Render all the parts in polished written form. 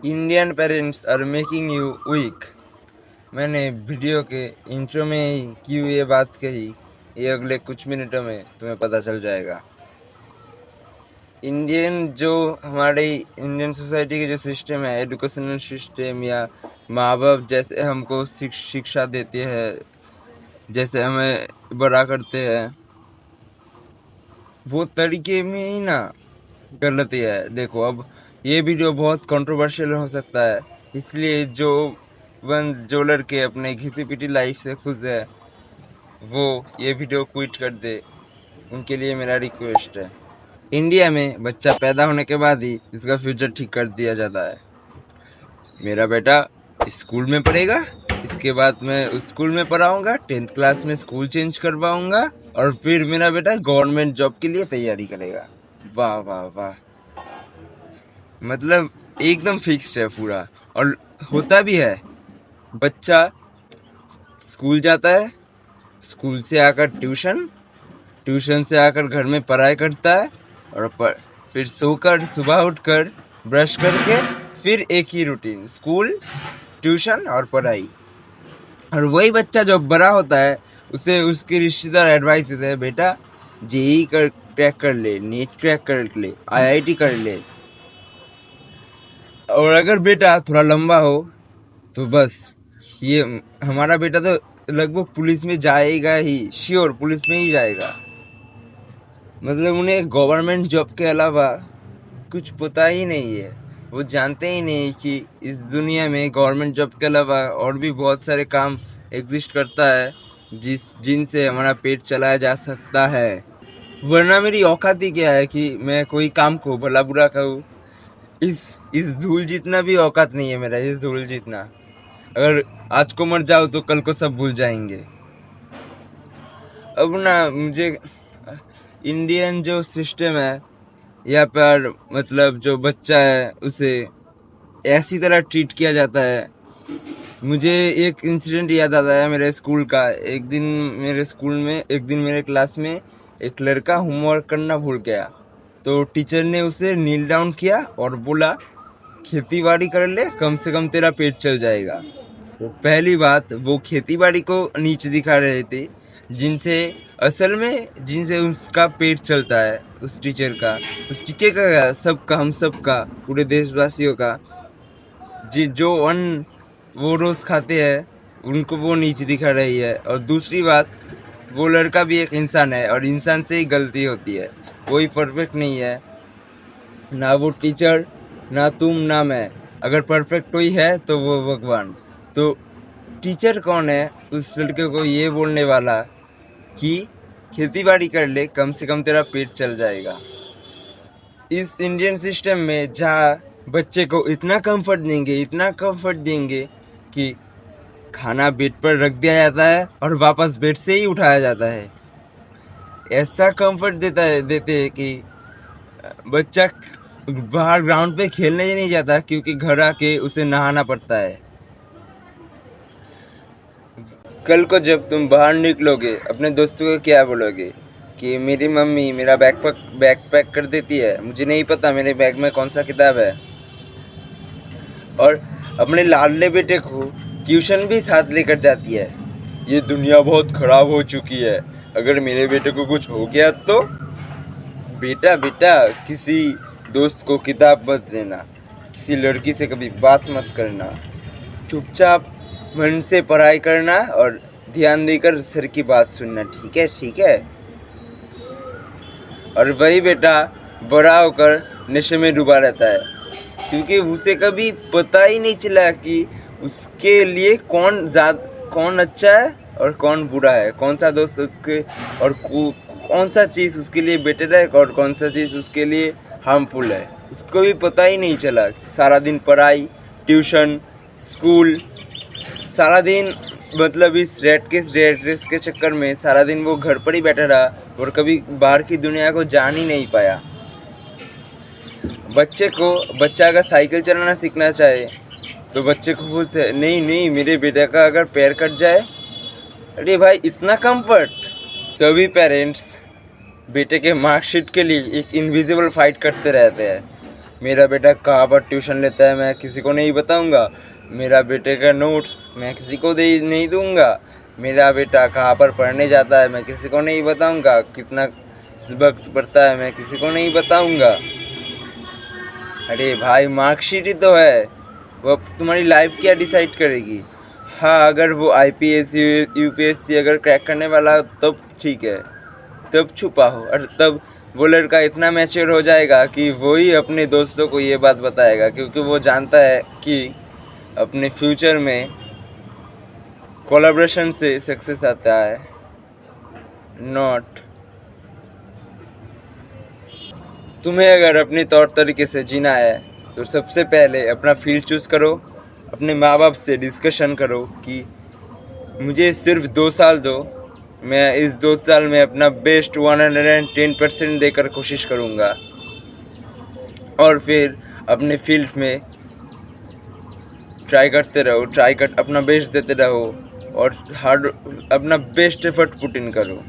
Indian parents are making you weak. मैंने video के intro में ही क्यों ये बात कही, ये अगले कुछ मिनटों में तुम्हें पता चल जाएगा। हमारे इंडियन सोसाइटी के जो सिस्टम है, एजुकेशनल सिस्टम, या माँ बाप जैसे हमको शिक्षा देते हैं, जैसे हमें बड़ा करते हैं, वो तरीके में ही ना गलती है। देखो, अब ये वीडियो बहुत कंट्रोवर्शियल हो सकता है, इसलिए जो लड़के अपने घिसी पिटी लाइफ से खुश है वो ये वीडियो क्विट कर दे। उनके लिए मेरा रिक्वेस्ट है। इंडिया में बच्चा पैदा होने के बाद ही इसका फ्यूचर ठीक कर दिया जाता है। मेरा बेटा स्कूल में पढ़ेगा, इसके बाद मैं उस स्कूल में पढ़ाऊंगा, 10th क्लास में स्कूल चेंज करवाऊंगा, और फिर मेरा बेटा गवर्नमेंट जॉब के लिए तैयारी करेगा। वाह वाह वाह, मतलब एकदम फिक्स्ड है पूरा। और होता भी है। बच्चा स्कूल जाता है, स्कूल से आकर ट्यूशन से आकर घर में पढ़ाई करता है, और फिर सोकर सुबह उठकर ब्रश करके फिर एक ही रूटीन, स्कूल, ट्यूशन और पढ़ाई। और वही बच्चा जब बड़ा होता है उसे उसके रिश्तेदार एडवाइस देते हैं, बेटा जेई क्रैक कर ले, नीट क्रैक कर ले, आईआईटी कर ले। और अगर बेटा थोड़ा लंबा हो तो बस ये हमारा बेटा तो लगभग पुलिस में जाएगा ही, श्योर पुलिस में ही जाएगा। मतलब उन्हें गवर्नमेंट जॉब के अलावा कुछ पता ही नहीं है। वो जानते ही नहीं कि इस दुनिया में गवर्नमेंट जॉब के अलावा और भी बहुत सारे काम एग्जिस्ट करता है जिनसे हमारा पेट चलाया जा सकता है। वरना मेरी औकात ही क्या है कि मैं कोई काम को भला बुरा कहूँ। इस धूल जितना भी औकात नहीं है मेरा, इस धूल जितना। अगर आज को मर जाओ तो कल को सब भूल जाएंगे। अब ना मुझे इंडियन जो सिस्टम है यहाँ पर, मतलब जो बच्चा है उसे ऐसी तरह ट्रीट किया जाता है। मुझे एक इंसिडेंट याद आता है मेरे स्कूल का। एक दिन मेरे क्लास में एक लड़का होमवर्क करना भूल गया, तो टीचर ने उसे नील डाउन किया और बोला, खेती बाड़ी कर ले, कम से कम तेरा पेट चल जाएगा। तो पहली बात, वो खेती बाड़ी को नीच दिखा रहे थे, जिनसे उसका पेट चलता है, उस टीचर का, सबका, हम सबका, पूरे देशवासियों का। जो अन्न वो रोज खाते हैं उनको वो नीच दिखा रही है। और दूसरी बात, वो लड़का भी एक इंसान है और इंसान से ही गलती होती है, कोई परफेक्ट नहीं है, ना वो टीचर, ना तुम, ना मैं। अगर परफेक्ट कोई है तो वो भगवान। तो टीचर कौन है उस लड़के को ये बोलने वाला कि खेती बाड़ी कर ले, कम से कम तेरा पेट चल जाएगा। इस इंडियन सिस्टम में जहाँ बच्चे को इतना कंफर्ट देंगे कि खाना बेड पर रख दिया जाता है और वापस बेड से ही उठाया जाता है। ऐसा कंफर्ट देते हैं कि बच्चा बाहर ग्राउंड पे खेलने ही नहीं जाता, क्योंकि घर आके उसे नहाना पड़ता है। कल को जब तुम बाहर निकलोगे, अपने दोस्तों को क्या बोलोगे कि मेरी मम्मी मेरा बैग पैक कर देती है, मुझे नहीं पता मेरे बैग में कौन सा किताब है। और अपने लाडले बेटे को ट्यूशन भी साथ लेकर जाती है। ये दुनिया बहुत खराब हो चुकी है, अगर मेरे बेटे को कुछ हो गया तो बेटा किसी दोस्त को किताब मत देना, किसी लड़की से कभी बात मत करना, चुपचाप मन से पढ़ाई करना और ध्यान देकर सर की बात सुनना, ठीक है। और वही बेटा बड़ा होकर नशे में डूबा रहता है, क्योंकि उसे कभी पता ही नहीं चला कि उसके लिए कौन अच्छा है और कौन बुरा है, कौन सा दोस्त उसके, और कौन सा चीज़ उसके लिए बेटर है और कौन सा चीज़ उसके लिए हार्मफुल है। उसको भी पता ही नहीं चला। सारा दिन पढ़ाई, ट्यूशन, स्कूल, सारा दिन, मतलब इस रेट रेस के चक्कर में सारा दिन वो घर पर ही बैठा रहा और कभी बाहर की दुनिया को जान ही नहीं पाया। बच्चा अगर साइकिल चलाना सीखना चाहे तो बच्चे को बोलते हैं, नहीं मेरे बेटे का अगर पैर कट जाए। अरे भाई, इतना कंफर्ट। सभी पेरेंट्स बेटे के मार्कशीट के लिए एक इनविजिबल फाइट करते रहते हैं। मेरा बेटा कहाँ पर ट्यूशन लेता है मैं किसी को नहीं बताऊंगा। मेरा बेटे का नोट्स मैं किसी को दे नहीं दूंगा। मेरा बेटा कहाँ पर पढ़ने जाता है मैं किसी को नहीं बताऊंगा। कितना वक्त पढ़ता है मैं किसी को नहीं बताऊंगा। अरे भाई मार्कशीट ही तो है, वो तुम्हारी लाइफ क्या डिसाइड करेगी। हाँ, अगर वो IPS UPSC अगर क्रैक करने वाला तब ठीक है, तब छुपा हो। और तब वो लड़का इतना मैच्योर हो जाएगा कि वो ही अपने दोस्तों को ये बात बताएगा, क्योंकि वो जानता है कि अपने फ्यूचर में कोलैबोरेशन से सक्सेस आता है, नॉट। तुम्हें अगर अपने तौर तरीके से जीना है तो सबसे पहले अपना फील्ड चूज़ करो। अपने माँ बाप से डिस्कशन करो कि मुझे सिर्फ 2 साल दो, मैं इस 2 साल में अपना बेस्ट 110% देकर कोशिश करूँगा। और फिर अपने फील्ड में ट्राई करते रहो, अपना बेस्ट देते रहो और अपना बेस्ट एफर्ट पुट इन करो।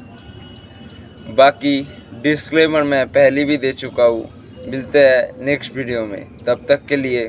बाकी डिस्क्लेमर मैं पहले भी दे चुका हूँ। मिलते हैं नेक्स्ट वीडियो में, तब तक के लिए